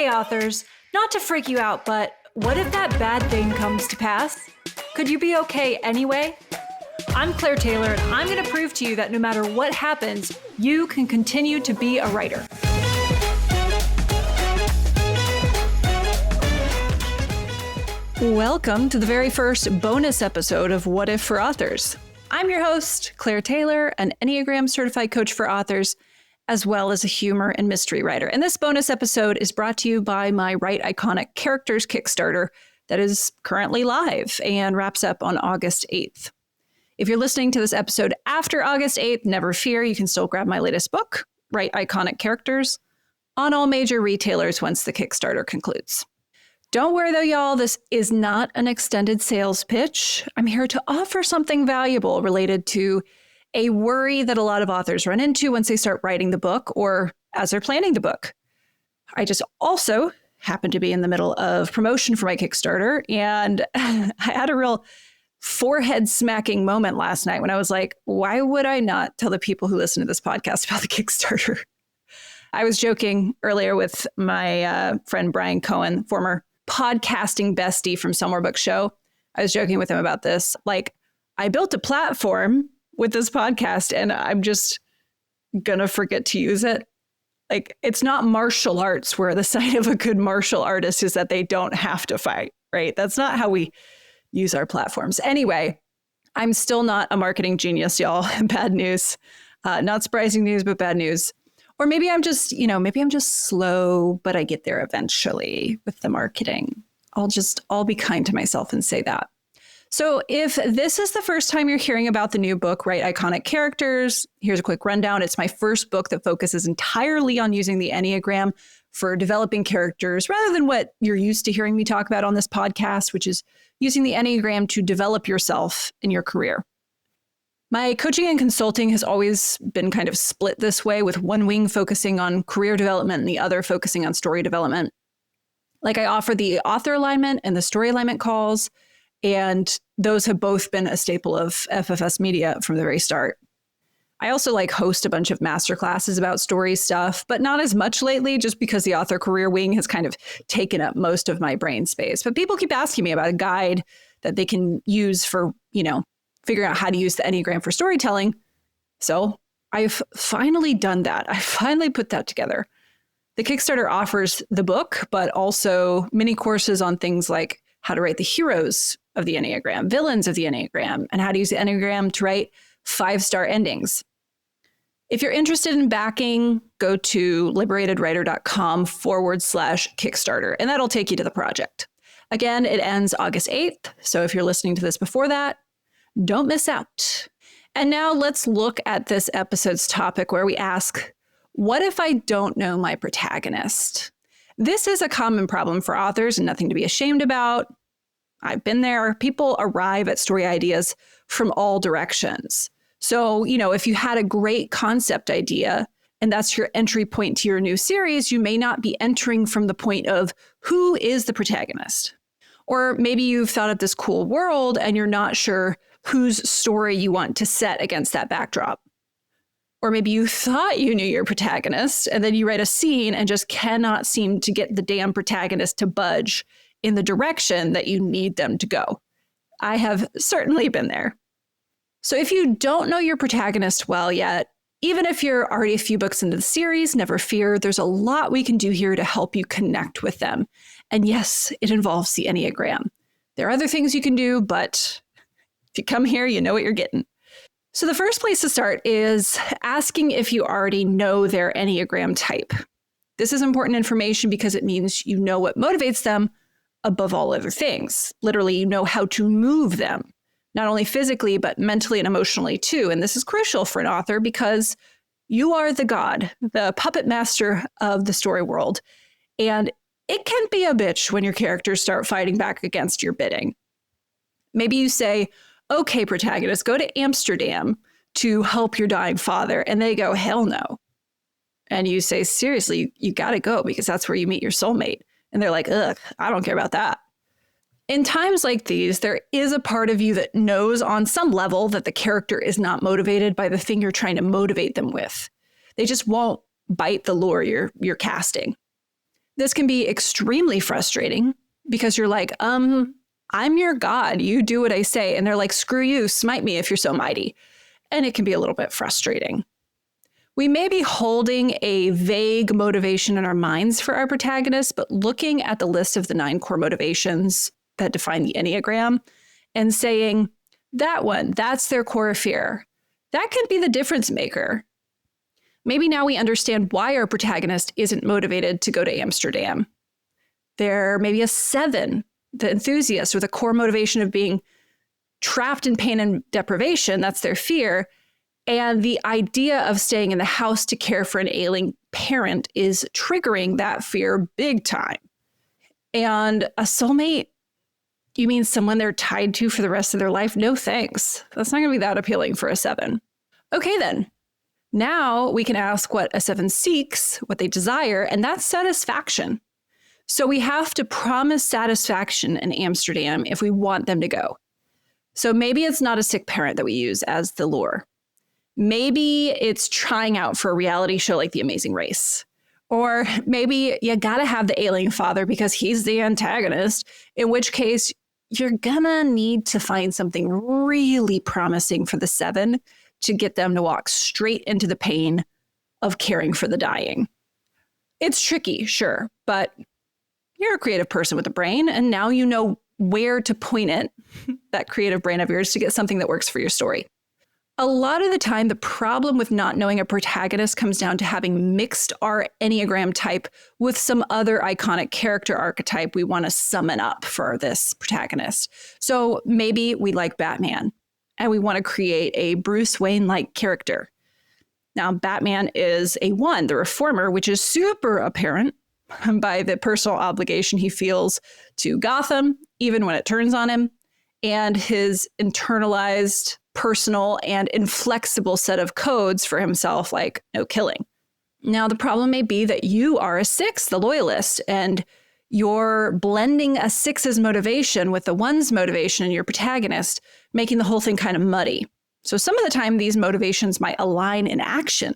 Hey authors, not to freak you out, but what if that bad thing comes to pass? Could you be okay anyway? I'm Claire Taylor, and I'm going to prove to you that no matter what happens, you can continue to be a writer. Welcome to the very first bonus episode of What If for Authors. I'm your host, Claire Taylor, an Enneagram certified coach for authors, as well as a humor and mystery writer. And this bonus episode is brought to you by my Write Iconic Characters Kickstarter that is currently live and wraps up on August 8th. If you're listening to this episode after August 8th, never fear, you can still grab my latest book, Write Iconic Characters, on all major retailers once the Kickstarter concludes. Don't worry though, y'all, this is not an extended sales pitch. I'm here to offer something valuable related to a worry that a lot of authors run into once they start writing the book or as they're planning the book. I just also happen to be in the middle of promotion for my Kickstarter, and I had a real forehead smacking moment last night when I was like, why would I not tell the people who listen to this podcast about the Kickstarter? I was joking earlier with my friend Brian Cohen, former podcasting bestie from Sell More Book Show. I was joking with him about this. Like, I built a platform with this podcast and I'm just gonna forget to use it. Like, it's not martial arts where the sign of a good martial artist is that they don't have to fight, right? That's not how we use our platforms. Anyway, I'm still not a marketing genius, y'all. Bad news. Not surprising news, but bad news. Or maybe I'm just slow, but I get there eventually with the marketing. I'll be kind to myself and say that. So if this is the first time you're hearing about the new book, Write Iconic Characters, here's a quick rundown. It's my first book that focuses entirely on using the Enneagram for developing characters rather than what you're used to hearing me talk about on this podcast, which is using the Enneagram to develop yourself in your career. My coaching and consulting has always been kind of split this way, with one wing focusing on career development and the other focusing on story development. Like, I offer the author alignment and the story alignment calls, and those have both been a staple of FFS Media from the very start. I also host a bunch of masterclasses about story stuff, but not as much lately just because the author career wing has kind of taken up most of my brain space. But people keep asking me about a guide that they can use for, figuring out how to use the Enneagram for storytelling. So I've finally done that. I finally put that together. The Kickstarter offers the book, but also mini courses on things like how to write the heroes of the Enneagram, villains of the Enneagram, and how to use the Enneagram to write 5-star endings. If you're interested in backing, go to liberatedwriter.com/Kickstarter, and that'll take you to the project. Again, it ends August 8th. So if you're listening to this before that, don't miss out. And now let's look at this episode's topic where we ask, what if I don't know my protagonist? This is a common problem for authors and nothing to be ashamed about. I've been there. People arrive at story ideas from all directions. So, if you had a great concept idea and that's your entry point to your new series, you may not be entering from the point of who is the protagonist. Or maybe you've thought of this cool world and you're not sure whose story you want to set against that backdrop. Or maybe you thought you knew your protagonist and then you write a scene and just cannot seem to get the damn protagonist to budge in the direction that you need them to go. I have certainly been there. So if you don't know your protagonist well yet, even if you're already a few books into the series, never fear, there's a lot we can do here to help you connect with them. And yes, it involves the Enneagram. There are other things you can do, but if you come here, you know what you're getting. So the first place to start is asking if you already know their Enneagram type. This is important information because it means you know what motivates them above all other things. Literally, you know how to move them, not only physically, but mentally and emotionally too. And this is crucial for an author because you are the god, the puppet master of the story world. And it can be a bitch when your characters start fighting back against your bidding. Maybe you say, okay, protagonist, go to Amsterdam to help your dying father. And they go, hell no. And you say, seriously, you got to go because that's where you meet your soulmate. And they're like, ugh, I don't care about that. In times like these, there is a part of you that knows on some level that the character is not motivated by the thing you're trying to motivate them with. They just won't bite the lure you're casting. This can be extremely frustrating because you're like, I'm your God. You do what I say. And they're like, screw you, smite me if you're so mighty. And it can be a little bit frustrating. We may be holding a vague motivation in our minds for our protagonist, but looking at the list of the 9 core motivations that define the Enneagram and saying, that one, that's their core fear. That can be the difference maker. Maybe now we understand why our protagonist isn't motivated to go to Amsterdam. They're maybe a 7, the enthusiast, with a core motivation of being trapped in pain and deprivation. That's their fear. And the idea of staying in the house to care for an ailing parent is triggering that fear big time. And a soulmate, you mean someone they're tied to for the rest of their life? No thanks. That's not going to be that appealing for a 7. Okay, then. Now we can ask what a 7 seeks, what they desire, and that's satisfaction. So we have to promise satisfaction in Amsterdam if we want them to go. So maybe it's not a sick parent that we use as the lure. Maybe it's trying out for a reality show like The Amazing Race. Or maybe you gotta have the ailing father because he's the antagonist, in which case you're gonna need to find something really promising for the 7 to get them to walk straight into the pain of caring for the dying. It's tricky, sure, but you're a creative person with a brain, and now you know where to point it, that creative brain of yours, to get something that works for your story. A lot of the time, the problem with not knowing a protagonist comes down to having mixed our Enneagram type with some other iconic character archetype we want to summon up for this protagonist. So maybe we like Batman, and we want to create a Bruce Wayne-like character. Now, Batman is a 1, the reformer, which is super apparent by the personal obligation he feels to Gotham, even when it turns on him, and his internalized, personal, and inflexible set of codes for himself, like no killing. Now, the problem may be that you are a 6, the loyalist, and you're blending a 6's motivation with the 1's motivation in your protagonist, making the whole thing kind of muddy. So some of the time, these motivations might align in action.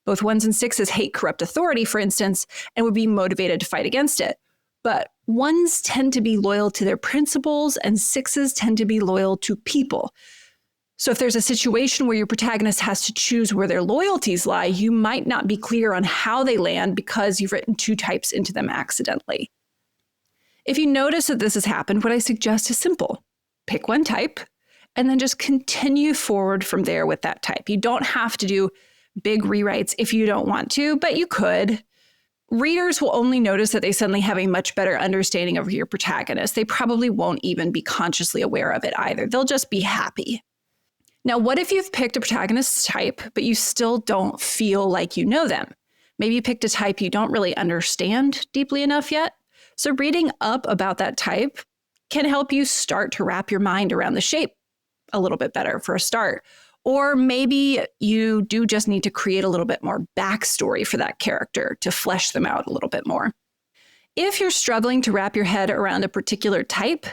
Both 1s and 6s hate corrupt authority, for instance, and would be motivated to fight against it. But 1s tend to be loyal to their principles, and 6s tend to be loyal to people. So if there's a situation where your protagonist has to choose where their loyalties lie, you might not be clear on how they land because you've written 2 types into them accidentally. If you notice that this has happened, what I suggest is simple. Pick 1 type, and then just continue forward from there with that type. You don't have to do big rewrites if you don't want to, but you could. Readers will only notice that they suddenly have a much better understanding of your protagonist. They probably won't even be consciously aware of it either. They'll just be happy. Now, what if you've picked a protagonist type, but you still don't feel like you know them? Maybe you picked a type you don't really understand deeply enough yet. So reading up about that type can help you start to wrap your mind around the shape a little bit better for a start. Or maybe you do just need to create a little bit more backstory for that character to flesh them out a little bit more. If you're struggling to wrap your head around a particular type,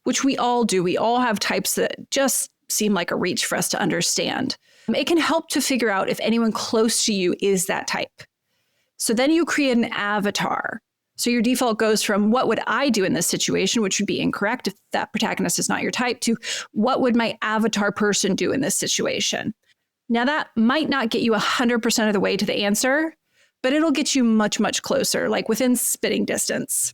which we all do, we all have types that just seem like a reach for us to understand, it can help to figure out if anyone close to you is that type. So then you create an avatar. So your default goes from what would I do in this situation, which would be incorrect if that protagonist is not your type, to what would my avatar person do in this situation? Now that might not get you 100% of the way to the answer, but it'll get you much, much closer, like within spitting distance.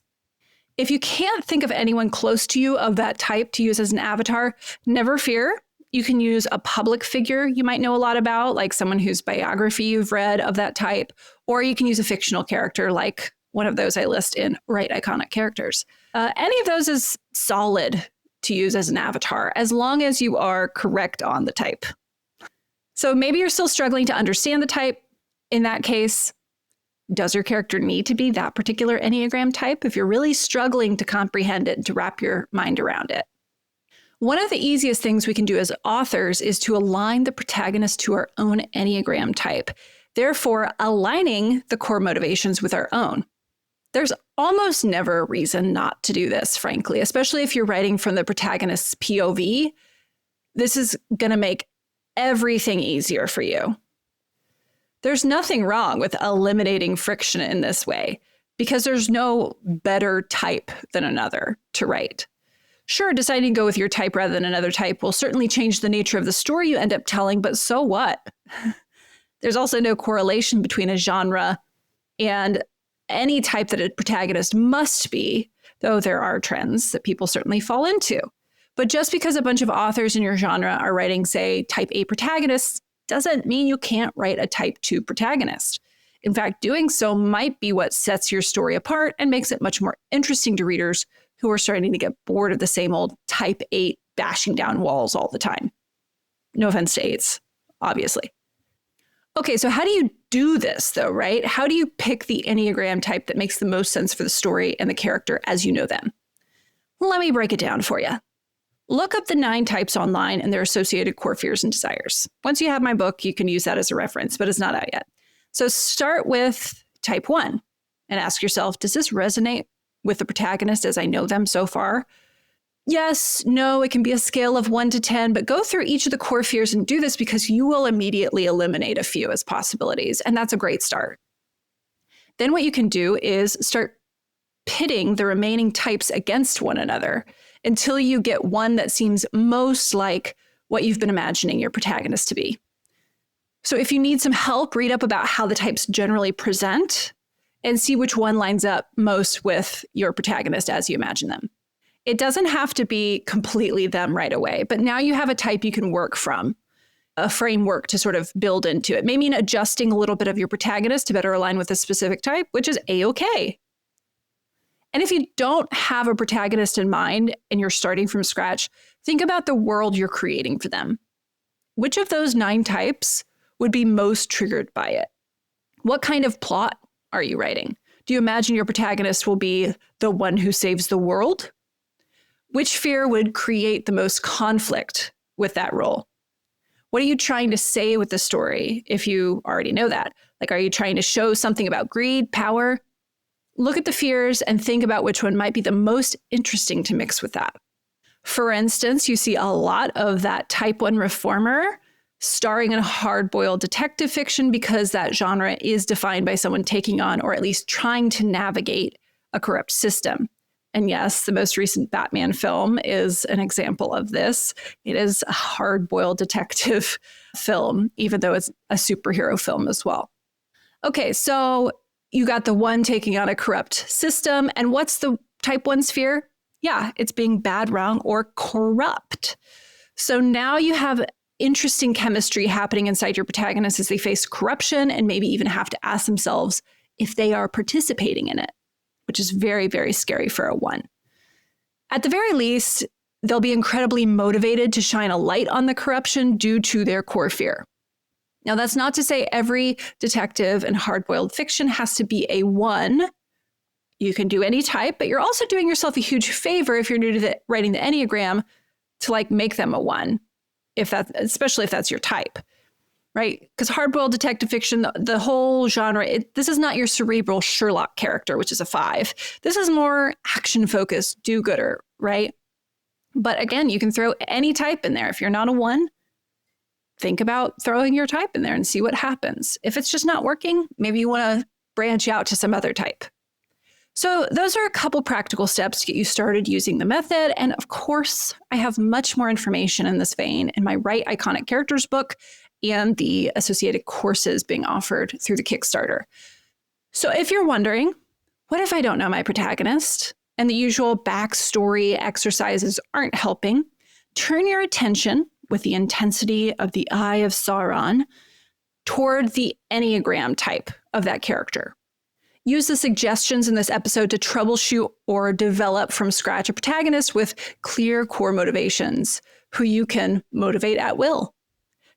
If you can't think of anyone close to you of that type to use as an avatar, never fear. You can use a public figure you might know a lot about, like someone whose biography you've read of that type, or you can use a fictional character like one of those I list in Write Iconic Characters. Any of those is solid to use as an avatar, as long as you are correct on the type. So maybe you're still struggling to understand the type. In that case, does your character need to be that particular Enneagram type if you're really struggling to comprehend it and to wrap your mind around it? One of the easiest things we can do as authors is to align the protagonist to our own Enneagram type, therefore aligning the core motivations with our own. There's almost never a reason not to do this, frankly, especially if you're writing from the protagonist's POV. This is going to make everything easier for you. There's nothing wrong with eliminating friction in this way, because there's no better type than another to write. Sure, deciding to go with your type rather than another type will certainly change the nature of the story you end up telling, but so what? There's also no correlation between a genre and any type that a protagonist must be, though there are trends that people certainly fall into. But just because a bunch of authors in your genre are writing, say, type A protagonists, doesn't mean you can't write a type 2 protagonist. In fact, doing so might be what sets your story apart and makes it much more interesting to readers who are starting to get bored of the same old type 8 bashing down walls all the time. No offense to 8s, obviously. Okay, so how do you do this though, right? How do you pick the Enneagram type that makes the most sense for the story and the character as you know them? Let me break it down for you. Look up the 9 types online and their associated core fears and desires. Once you have my book, you can use that as a reference, but it's not out yet. So start with type 1 and ask yourself, does this resonate with the protagonist as I know them so far? Yes, no, it can be a scale of 1 to 10, but go through each of the core fears and do this because you will immediately eliminate a few as possibilities, and that's a great start. Then what you can do is start pitting the remaining types against one another until you get one that seems most like what you've been imagining your protagonist to be. So if you need some help, read up about how the types generally present and see which one lines up most with your protagonist as you imagine them. It doesn't have to be completely them right away, but now you have a type you can work from, a framework to sort of build into. It may mean adjusting a little bit of your protagonist to better align with a specific type, which is A-okay. And if you don't have a protagonist in mind and you're starting from scratch, think about the world you're creating for them. Which of those 9 types would be most triggered by it? What kind of plot are you writing? Do you imagine your protagonist will be the one who saves the world? Which fear would create the most conflict with that role? What are you trying to say with the story if you already know that? Like, are you trying to show something about greed, power? Look at the fears and think about which one might be the most interesting to mix with that. For instance, you see a lot of that type 1 reformer starring in hard-boiled detective fiction because that genre is defined by someone taking on or at least trying to navigate a corrupt system. And yes, the most recent Batman film is an example of this. It is a hard-boiled detective film, even though it's a superhero film as well. Okay, so you got the one taking on a corrupt system. And what's the type 1's fear? Yeah, it's being bad, wrong, or corrupt. So now you have interesting chemistry happening inside your protagonist as they face corruption and maybe even have to ask themselves if they are participating in it, which is very, very scary for a 1. At the very least, they'll be incredibly motivated to shine a light on the corruption due to their core fear. Now, that's not to say every detective and hard-boiled fiction has to be a 1. You can do any type, but you're also doing yourself a huge favor if you're new to writing the Enneagram to make them a 1, especially if that's your type. Right? Because hard-boiled detective fiction, the whole genre, this is not your cerebral Sherlock character, which is a 5. This is more action-focused, do-gooder, right? But again, you can throw any type in there. If you're not a 1, think about throwing your type in there and see what happens. If it's just not working, maybe you want to branch out to some other type. So those are a couple practical steps to get you started using the method. And of course, I have much more information in this vein in my Write Iconic Characters book and the associated courses being offered through the Kickstarter. So if you're wondering, what if I don't know my protagonist and the usual backstory exercises aren't helping? Turn your attention with the intensity of the Eye of Sauron toward the Enneagram type of that character. Use the suggestions in this episode to troubleshoot or develop from scratch a protagonist with clear core motivations who you can motivate at will.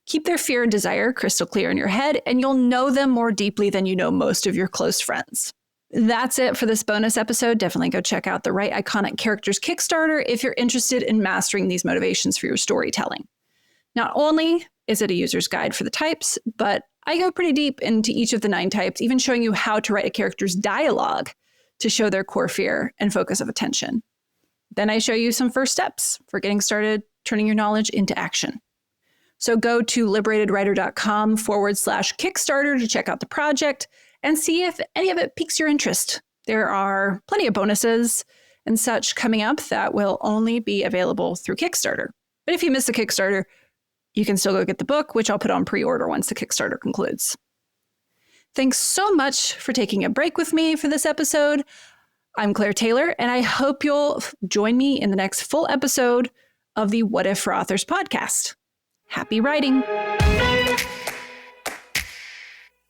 Keep their fear and desire crystal clear in your head, and you'll know them more deeply than you know most of your close friends. That's it for this bonus episode. Definitely go check out the Write Iconic Characters Kickstarter if you're interested in mastering these motivations for your storytelling. Not only is it a user's guide for the types, but I go pretty deep into each of the 9 types, even showing you how to write a character's dialogue to show their core fear and focus of attention. Then I show you some first steps for getting started turning your knowledge into action. So go to liberatedwriter.com/Kickstarter to check out the project and see if any of it piques your interest. There are plenty of bonuses and such coming up that will only be available through Kickstarter. But if you miss the Kickstarter, you can still go get the book, which I'll put on pre-order once the Kickstarter concludes. Thanks so much for taking a break with me for this episode. I'm Claire Taylor, and I hope you'll join me in the next full episode of the What If for Authors podcast. Happy writing!